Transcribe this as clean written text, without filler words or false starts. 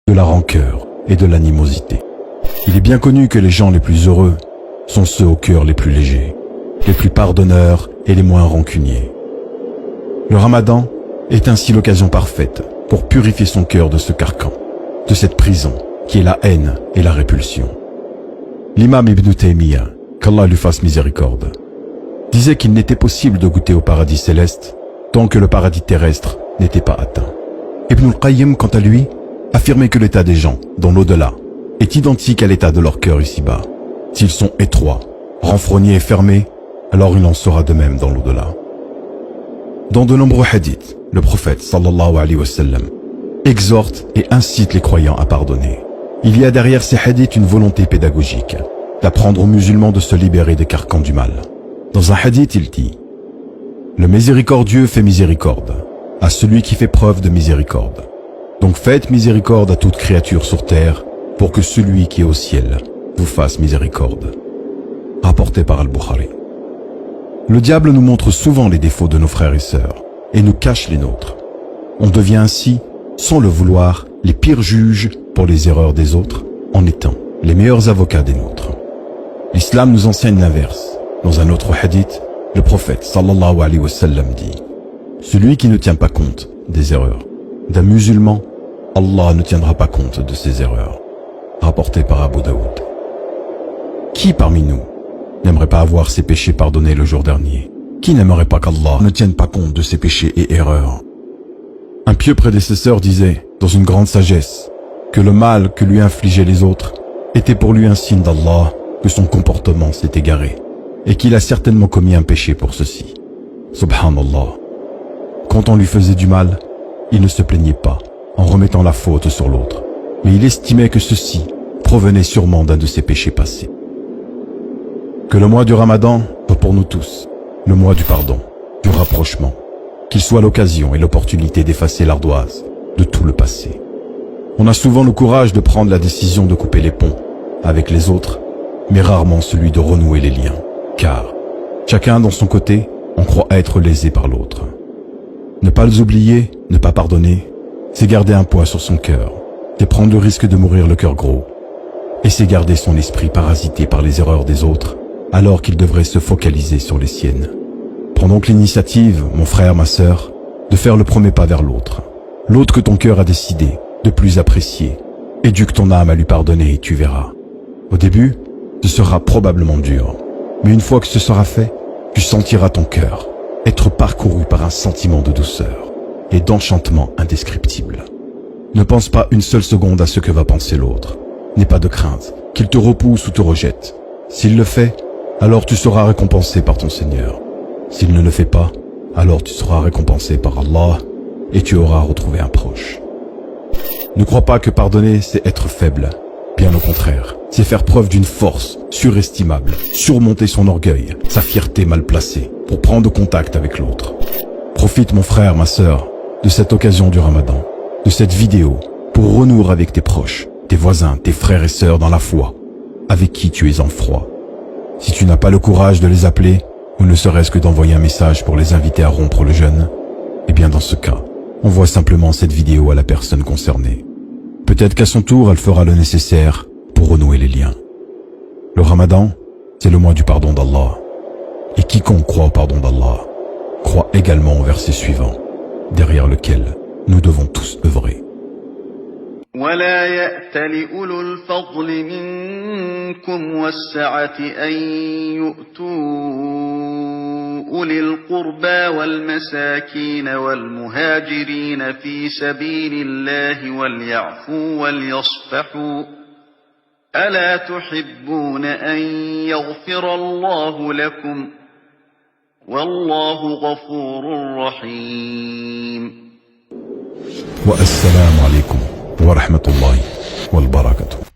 de la rancœur et de l'animosité. Il est bien connu que les gens les plus heureux sont ceux au cœur les plus légers, les plus pardonneurs et les moins rancuniers. Le Ramadan est ainsi l'occasion parfaite pour purifier son cœur de ce carcan, de cette prison qui est la haine et la répulsion. L'imam Ibn Taymiyyah, qu'Allah lui fasse miséricorde, disait qu'il n'était possible de goûter au paradis céleste tant que le paradis terrestre n'était pas atteint. Ibn al-Qayyim, quant à lui, affirmait que l'état des gens dans l'au-delà est identique à l'état de leur cœur ici-bas. S'ils sont étroits, renfrognés et fermés, alors il en sera de même dans l'au-delà. Dans de nombreux hadiths, le prophète sallallahu alayhi wa sallam exhorte et incite les croyants à pardonner. Il y a derrière ces hadiths une volonté pédagogique d'apprendre aux musulmans de se libérer des carcans du mal. Dans un hadith, il dit: le miséricordieux fait miséricorde à celui qui fait preuve de miséricorde. Donc faites miséricorde à toute créature sur terre pour que celui qui est au ciel vous fasse miséricorde. Rapporté par Al-Bukhari. Le diable nous montre souvent les défauts de nos frères et sœurs et nous cache les nôtres. On devient ainsi, sans le vouloir, les pires juges pour les erreurs des autres en étant les meilleurs avocats des nôtres. L'islam nous enseigne l'inverse. Dans un autre hadith, le prophète sallallahu alayhi wa sallam dit: celui qui ne tient pas compte des erreurs d'un musulman, Allah ne tiendra pas compte de ses erreurs. Rapporté par Abu Daoud. Qui parmi nous n'aimerait pas avoir ses péchés pardonnés le jour dernier? Qui n'aimerait pas qu'Allah ne tienne pas compte de ses péchés et erreurs? Un pieux prédécesseur disait, dans une grande sagesse, que le mal que lui infligeaient les autres était pour lui un signe d'Allah que son comportement s'est égaré et qu'il a certainement commis un péché pour ceci. Subhanallah. Quand on lui faisait du mal, il ne se plaignait pas en remettant la faute sur l'autre, mais il estimait que ceci provenait sûrement d'un de ses péchés passés. Que le mois du Ramadan soit pour nous tous le mois du pardon, du rapprochement, qu'il soit l'occasion et l'opportunité d'effacer l'ardoise de tout le passé. On a souvent le courage de prendre la décision de couper les ponts avec les autres, mais rarement celui de renouer les liens, car chacun dans son côté, on croit être lésé par l'autre. Ne pas les oublier, ne pas pardonner, c'est garder un poids sur son cœur, c'est prendre le risque de mourir le cœur gros, et c'est garder son esprit parasité par les erreurs des autres, alors qu'il devrait se focaliser sur les siennes. Prends donc l'initiative, mon frère, ma sœur, de faire le premier pas vers l'autre. L'autre que ton cœur a décidé de plus apprécier. Éduque ton âme à lui pardonner et tu verras. Au début, ce sera probablement dur. Mais une fois que ce sera fait, tu sentiras ton cœur être parcouru par un sentiment de douceur et d'enchantement indescriptible. Ne pense pas une seule seconde à ce que va penser l'autre. N'aie pas de crainte qu'il te repousse ou te rejette. S'il le fait, alors tu seras récompensé par ton Seigneur. S'il ne le fait pas, alors tu seras récompensé par Allah et tu auras retrouvé un proche. Ne crois pas que pardonner, c'est être faible. Bien au contraire, c'est faire preuve d'une force surestimable, surmonter son orgueil, sa fierté mal placée, pour prendre contact avec l'autre. Profite, mon frère, ma sœur, de cette occasion du Ramadan, de cette vidéo, pour renouer avec tes proches, tes voisins, tes frères et sœurs dans la foi, avec qui tu es en froid. Si tu n'as pas le courage de les appeler, ou ne serait-ce que d'envoyer un message pour les inviter à rompre le jeûne, eh bien dans ce cas, envoie simplement cette vidéo à la personne concernée. Peut-être qu'à son tour, elle fera le nécessaire pour renouer les liens. Le Ramadan, c'est le mois du pardon d'Allah. Et quiconque croit au pardon d'Allah, croit également au verset suivant, derrière lequel nous devons tous œuvrer. ولا يأتل أولو الفضل منكم والسعة أن يؤتوا أولي القربى والمساكين والمهاجرين في سبيل الله وليعفوا وليصفحوا ألا تحبون أن يغفر الله لكم والله غفور رحيم. والسلام عليكم ورحمة الله وبركاته.